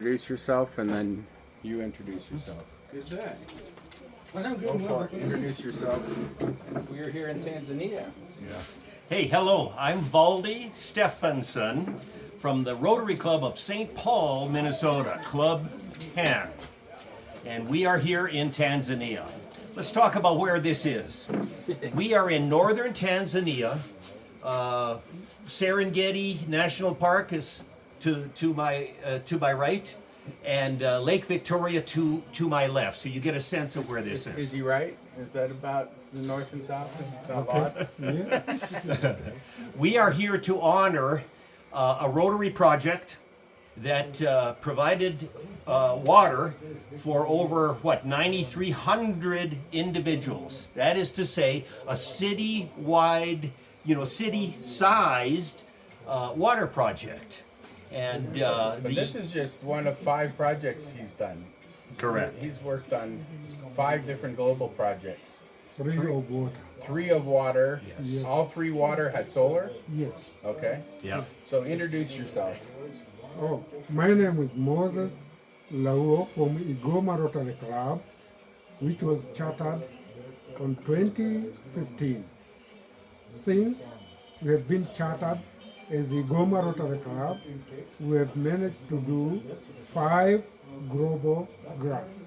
introduce yourself, and then you introduce yourself. Good day. Go for it. Introduce yourself. We are here in Tanzania. Yeah. Hey, hello. I'm Valdi Stephenson from the Rotary Club of St. Paul, Minnesota, Club 10. And we are here in Tanzania. Let's talk about where this is. We are in northern Tanzania. Serengeti National Park is to my right, and Lake Victoria to my left. So you get a sense of where this is. Is he right? Is that about the north and south? It's not lost? Yeah. We are here to honor a Rotary project that provided water for over 9,300 individuals. That is to say, a city-wide, city-sized water project. And But this is just one of 5 projects he's done. correct. He's worked on 5 different global projects. 3 of water. 3 of water. Yes. All 3 water had solar? Yes. Okay. Yeah. So introduce yourself. Oh, my name is Moses Lauo from Igoma Rotary Club, which was chartered on 2015. Since we have been chartered as Igoma Rotary Club, we have managed to do 5 global grants.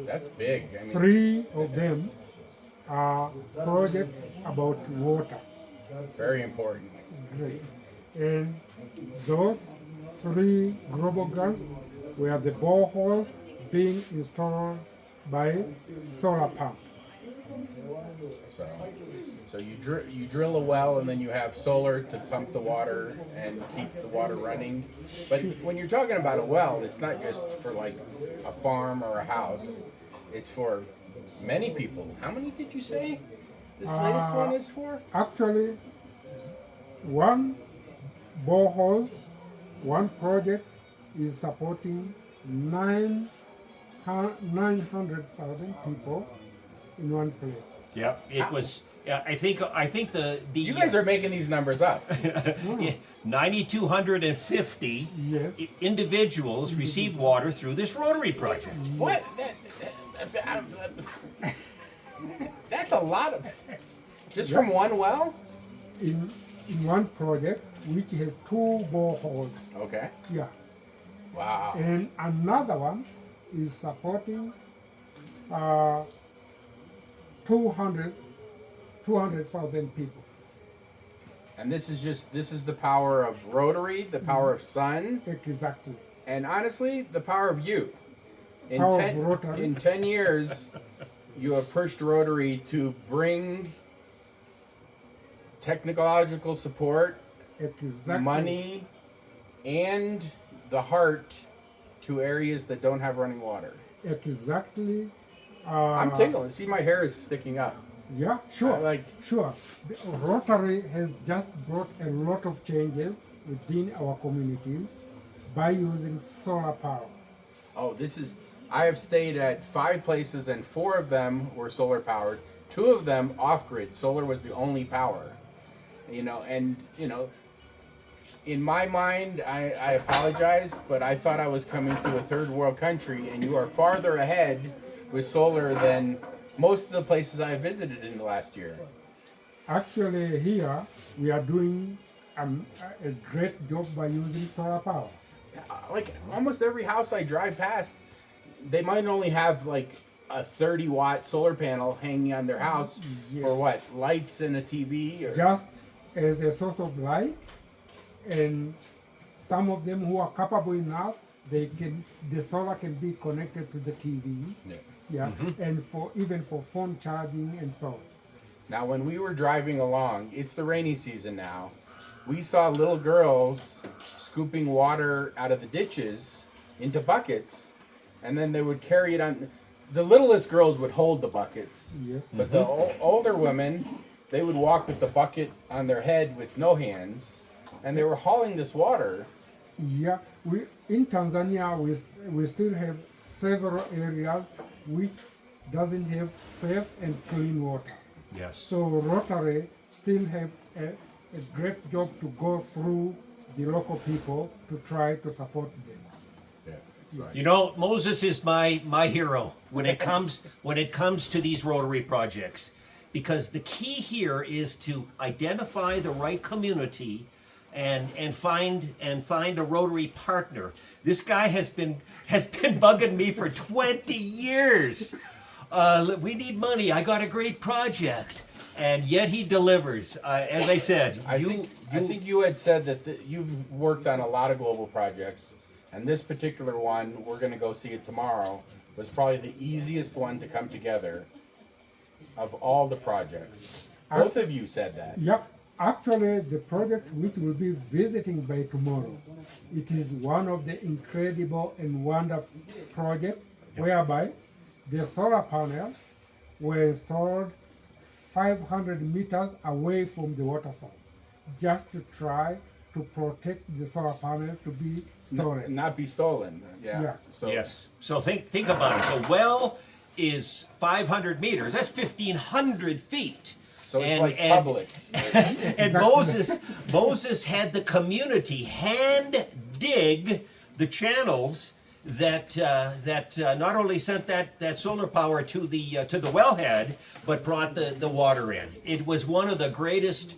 That's big. I mean, 3 of them are projects about water. very important. Great. And those 3 global grants were the boreholes being installed by solar pump. So you drill a well, and then you have solar to pump the water and keep the water running. But when you're talking about a well, it's not just for like a farm or a house. It's for many people. How many did you say this latest one is for? Actually, one boreholes, one project is supporting 900,000 people in one place. Yeah. It was. I think the You guys are making these numbers up. 9,250 Yes. individuals received water through this Rotary project. What? That's a lot of. Just from one well? In one project, which has 2 boreholes. Okay. Yeah. Wow. And another one is supporting 200,000 people. And this is the power of Rotary, the power of Sun, Exactly. and honestly, the power of you. In Power of Rotary. in 10 years, you have pushed Rotary to bring technological support, Exactly. money, and the heart to areas that don't have running water. Exactly. I'm tingling. See, my hair is sticking up. Yeah, sure. Sure. The Rotary has just brought a lot of changes within our communities by using solar power. Oh, I have stayed at 5 places, and 4 of them were solar powered. 2 of them off grid. Solar was the only power. In my mind, I apologize, but I thought I was coming to a third world country, and you are farther ahead with solar than most of the places I visited in the last year. Actually, here we are doing a great job by using solar power. Like almost every house I drive past, they might only have like a 30-watt solar panel hanging on their house for what? Lights and a TV? Or? Just as a source of light, and some of them who are capable enough, the solar can be connected to the TVs. Yeah. And even for phone charging and so on. Now, when we were driving along, it's the rainy season now, we saw little girls scooping water out of the ditches into buckets, and then they would carry it on. The littlest girls would hold the buckets, Yes. but the older women, they would walk with the bucket on their head with no hands, and they were hauling this water. Yeah, in Tanzania we still have several areas which doesn't have safe and clean water. Yes. So Rotary still have a great job to go through the local people to try to support them. Yeah. You know, Moses is my hero when it comes to these Rotary projects, because the key here is to identify the right community and find a Rotary partner. This guy has been bugging me for 20 years. We need money. I got a great project, and yet he delivers. As I said, I think you had said that you've worked on a lot of global projects, and this particular one, we're going to go see it tomorrow, was probably the easiest one to come together of all the projects. Both of you said that. Yep. Actually, the project which we'll be visiting by tomorrow, it is one of the incredible and wonderful projects whereby the solar panels were installed 500 meters away from the water source, just to try to protect the solar panel to be stored. Not be stolen. Yeah. Yeah. So yes. So think about it. The well is 500 meters. That's 1,500 feet. So it's like public. And Moses had the community hand dig the channels that not only sent that solar power to the wellhead, but brought the water in. It was one of the greatest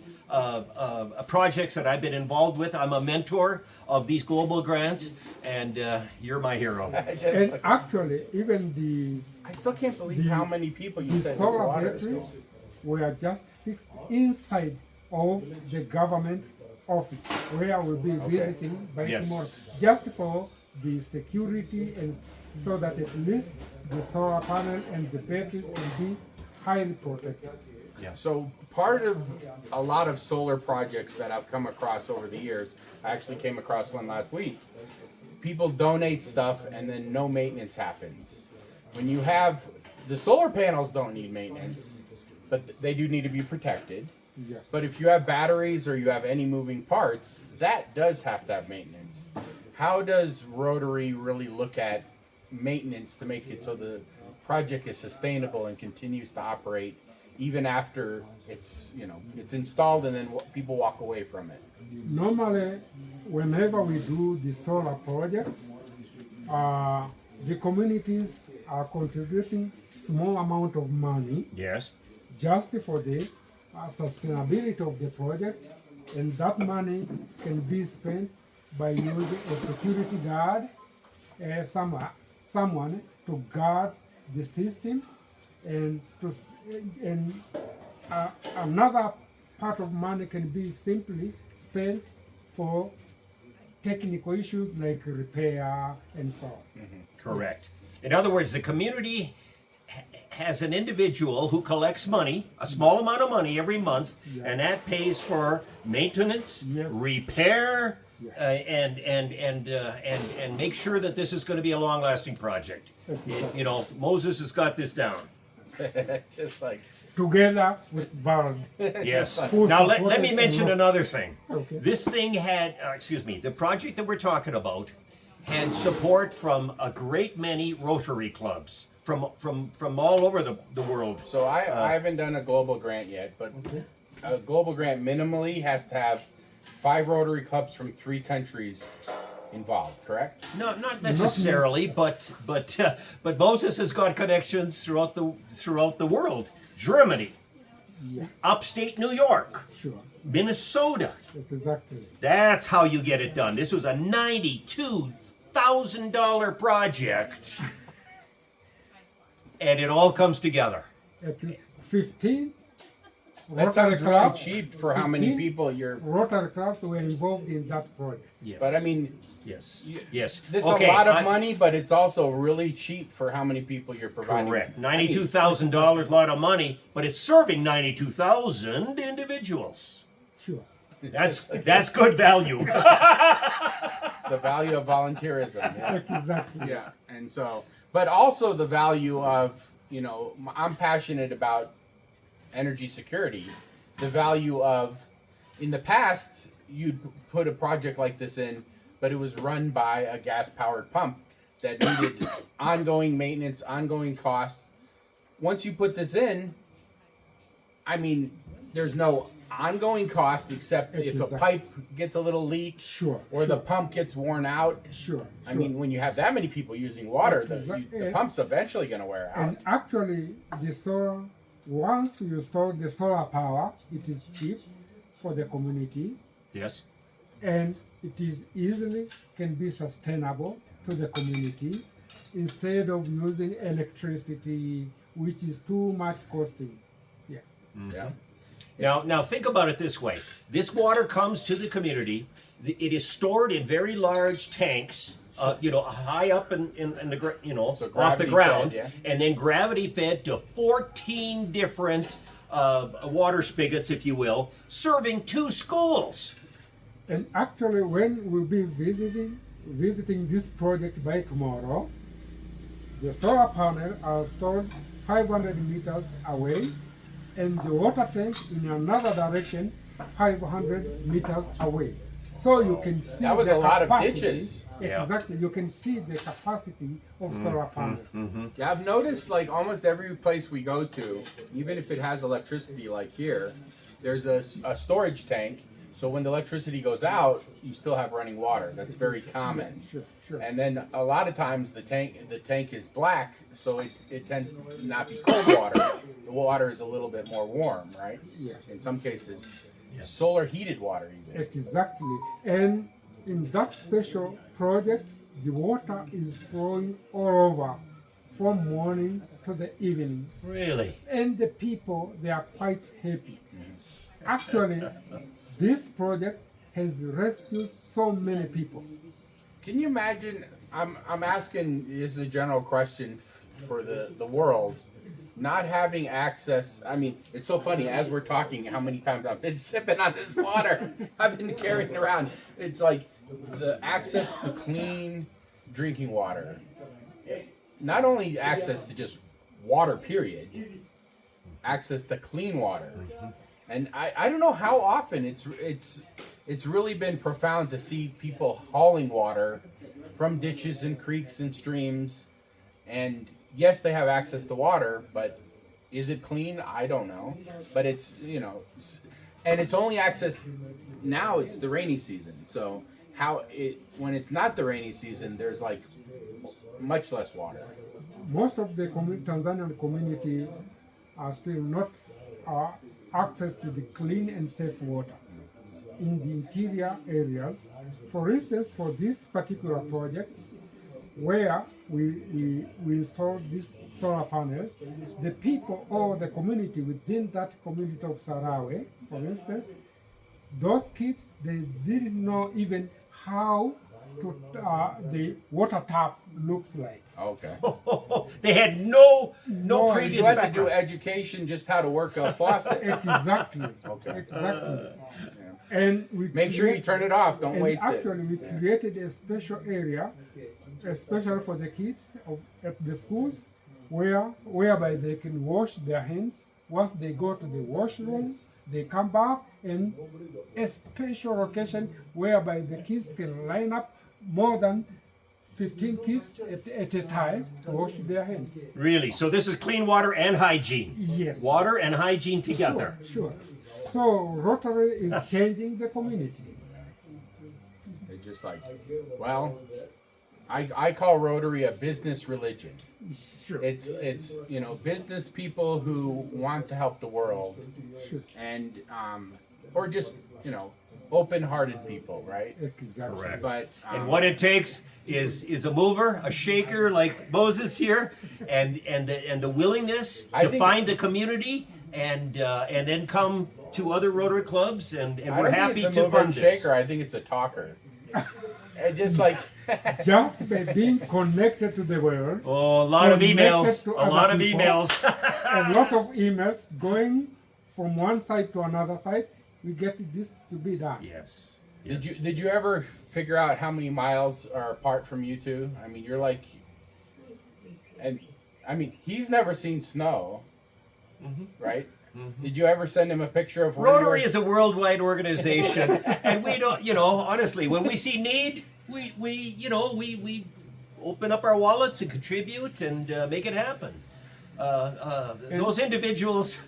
projects that I've been involved with. I'm a mentor of these global grants, and you're my hero. And actually, even I still can't believe how many people you the said this solar water batteries is. were just fixed inside of the government office where we'll be visiting by Yes. tomorrow, just for the security and so that at least the solar panel and the batteries can be highly protected. So part of a lot of solar projects that I've come across over the years, I actually came across one last week. People donate stuff and then no maintenance happens. When you have the solar panels don't need maintenance, but they do need to be protected. Yeah. But if you have batteries or you have any moving parts, that does have to have maintenance. How does Rotary really look at maintenance to make it so the project is sustainable and continues to operate even after it's installed and then people walk away from it? Normally, whenever we do the solar projects, the communities are contributing small amount of money Yes. just for the sustainability of the project, and that money can be spent by using a security guard, someone to guard the system, and another part of money can be simply spent for technical issues like repair and so on. Correct. In other words, the community has an individual who collects money, a small amount of money every month, and that pays for maintenance, Yes. repair, and make sure that this is going to be a long-lasting project. You know, Moses has got this down. Just like Together with Vard. Yes. like- Now let me mention another thing. Okay. This thing had, the project that we're talking about had support from a great many Rotary clubs from all over the world. So I haven't done a global grant yet, but a global grant minimally has to have 5 Rotary clubs from 3 countries involved, correct? No, not necessarily, but Moses has got connections throughout the world. Germany, upstate New York, Sure, Minnesota. exactly. That's how you get it done. This was a $92,000 project, and it all comes together. At 15 That Rotary sounds really clubs, cheap for how many 15 people you're. Rotary clubs were involved in that project. Yes. But I mean, Yes. Yes. it's a lot of money, but it's also really cheap for how many people you're providing. Correct. I mean, $92,000, lot of money, but it's serving 92,000 individuals. Sure. That's good value. the value of volunteerism. Yeah. Exactly. Yeah, and so, but also the value of, I'm passionate about energy security. The value of, in the past, you'd put a project like this in, but it was run by a gas-powered pump that needed ongoing maintenance, ongoing costs. Once you put this in, I mean, there's no ongoing cost, except if a Exactly. pipe gets a little leak, Sure, or the sure. pump gets worn out. Sure. I mean, when you have that many people using water, the Exactly. pump's eventually going to wear out. And actually, the solar, once you install the solar power, it is cheap for the community, Yes. and it is easily can be sustainable to the community instead of using electricity, which is too much costing. Yeah. Yeah. Now think about it this way. This water comes to the community. It is stored in very large tanks, high up in the So off the gravity ground, fed, yeah. and then gravity fed to 14 different water spigots, if you will, serving 2 schools. And actually, when we'll be visiting this project by tomorrow, the solar panel are stored 500 meters away, and the water tank in another direction 500 meters away. So you can see That was the a lot of capacity. ditches. Yeah. Exactly, you can see the capacity of solar panels. Yeah, I've noticed like almost every place we go to, even if it has electricity like here, there's a storage tank. So when the electricity goes out, you still have running water. That's very common. Sure, sure. And then a lot of times the tank is black, so it tends to not be cold water. The water is a little bit more warm, right? Yeah. In some cases, solar heated water even. Exactly. And in that special project, the water is flowing all over from morning to the evening. Really? And the people, they are quite happy. Actually, this project has rescued so many people. Can you imagine? I'm asking. This is a general question for the world. Not having access. I mean, it's so funny. As we're talking, how many times I've been sipping on this water. I've been carrying it around. It's like the access to clean drinking water. Not only access to just water, period. Access to clean water. And I don't know how often it's really been profound to see people hauling water from ditches and creeks and streams. And yes, they have access to water, but is it clean? I don't know. But it's, and it's only access now, it's the rainy season. So when it's not the rainy season, there's like much less water. Most of the Tanzanian community are still not access to the clean and safe water in the interior areas. For instance, for this particular project, where we installed these solar panels, the people or the community within that community of Sarawe, for instance, those kids, they didn't know even how to the water tap looks like. Okay. They had no No, previous You had to do background. education just how to work a faucet. Exactly. Okay. Exactly. And we Make sure you turn it off. Don't and waste actually, it. we created a special area, especially for the kids at the schools, whereby they can wash their hands. Once they go to the washroom, they come back, and a special location whereby the kids can line up more than 15 kids at a time to wash their hands. Really? So this is clean water and hygiene. Yes. Water and hygiene together. Sure. So Rotary is changing the community. It's just like, well, I call Rotary a business religion. Sure. It's business people who want to help the world, Sure. and or just open-hearted people, right? Exactly. Correct. But And what it takes is a mover, a shaker like Moses here, and the willingness I to think- find the community and then come to other Rotary clubs, and I we're don't happy think it's a to mover fund and this. shaker. I think it's a talker. And just like Just by being connected to the world, Oh, a lot of Connected emails. to A other lot of people. emails. a lot of emails going from one side to another side, we get this to be done. Yes. Did you ever figure out how many miles are apart from you two? I mean, you're like, and I mean, he's never seen snow, right? Did you ever send him a picture of where Rotary you were? is a worldwide organization, and we don't, honestly, when we see need, we open up our wallets and contribute and make it happen. those individuals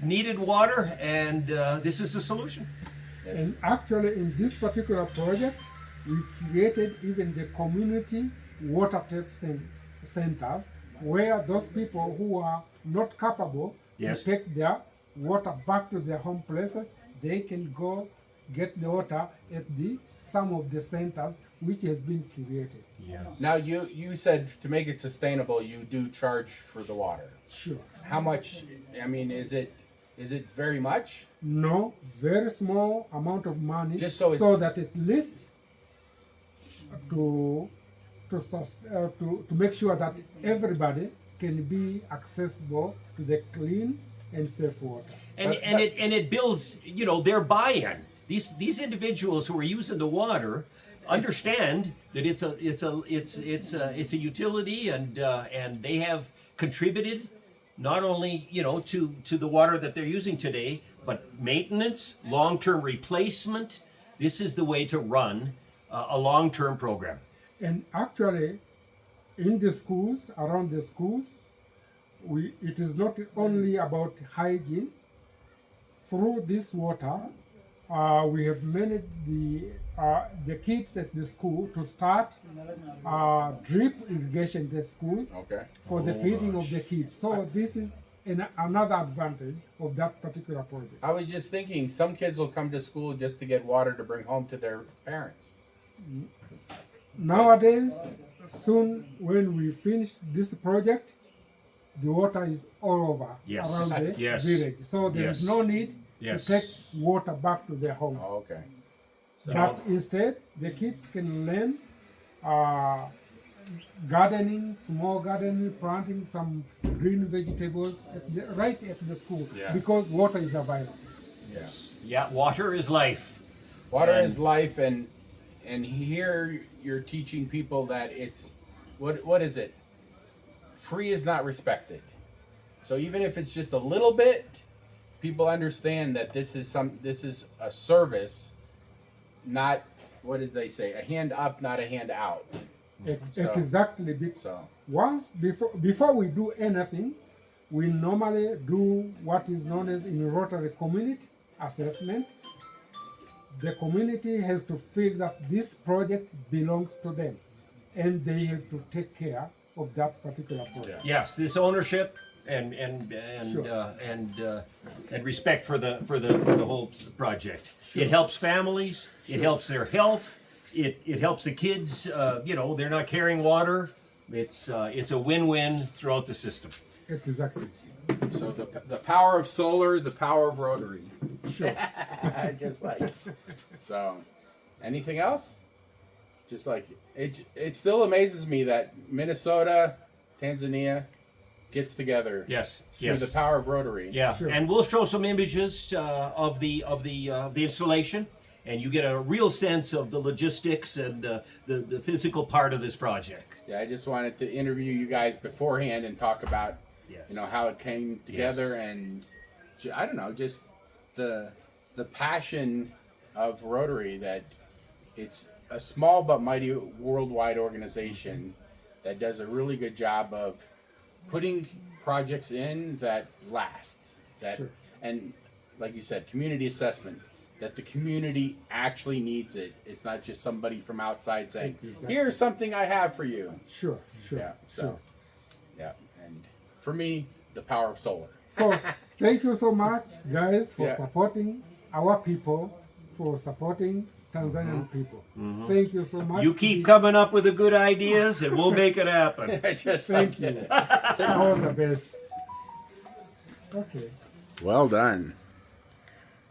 needed water, and this is the solution. And actually, in this particular project, we created even the community water tap centers, where those people who are not capable Yes. to take their water back to their home places, they can go get the water at some of the centers which has been created. Now you said to make it sustainable, you do charge for the water. Sure. How much? I mean, is it very much? No, very small amount of money, Just so it's- that at least to make sure that everybody can be accessible to the clean and safe water. And it builds, you know, their buy-in. These individuals who are using the water understand that it's a utility, and they have contributed not only, you know, to the water that they're using today, but maintenance, long-term replacement. This is the way to run a long-term program. And actually, in the schools, around the schools, it is not only about hygiene. Through this water, we have managed the kids at the school to start drip irrigation in the schools Okay. for the feeding of the kids. So this is another advantage of that particular project. I was just thinking, some kids will come to school just to get water to bring home to their parents. Nowadays, soon when we finish this project, the water is all over Yes. around the Yes. village. So there is Yes. no need Yes. to take water back to their homes. Oh, okay. But instead, the kids can learn gardening, small gardening, planting some green vegetables right at the school, Yeah. because water is available. Yeah. Yeah, water is life. Water And- is life, and here you're teaching people that it's what is it? Free is not respected. So even if it's just a little bit, people understand that this is a service, not, what did they say? A hand up, not a hand out. So- Exactly. So Before we do anything, we normally do what is known as in Rotary community assessment. The community has to feel that this project belongs to them, and they have to take care of that particular project. Yes, this ownership and Sure. and respect for the whole project. It helps families. It helps their health. It helps the kids. You know, they're not carrying water. It's a win-win throughout the system. Exactly. so the power of solar, the power of Rotary. Sure. Just like so. Anything else? Just like it still amazes me that Minnesota, Tanzania gets together Yes. through the power of Rotary. Yeah, Sure. and we'll show some images of the installation, and you get a real sense of the logistics and the physical part of this project. Yeah, I just wanted to interview you guys beforehand and talk about, Yes. you know, how it came together, and I don't know, just the passion of Rotary, that it's a small but mighty worldwide organization that does a really good job of putting projects in that last, that Sure. and like you said, community assessment, that the community actually needs it. It's not just somebody from outside saying, Exactly. here's something I have for you. Sure. Sure. Yeah, so Sure. yeah, and for me, the power of solar. So thank you so much, guys, for Yeah. supporting our people, for supporting Tanzanian people. Thank you so much. You keep coming up with the good ideas, and we'll make it happen. Just Thank like you. All the best. Okay. Well done.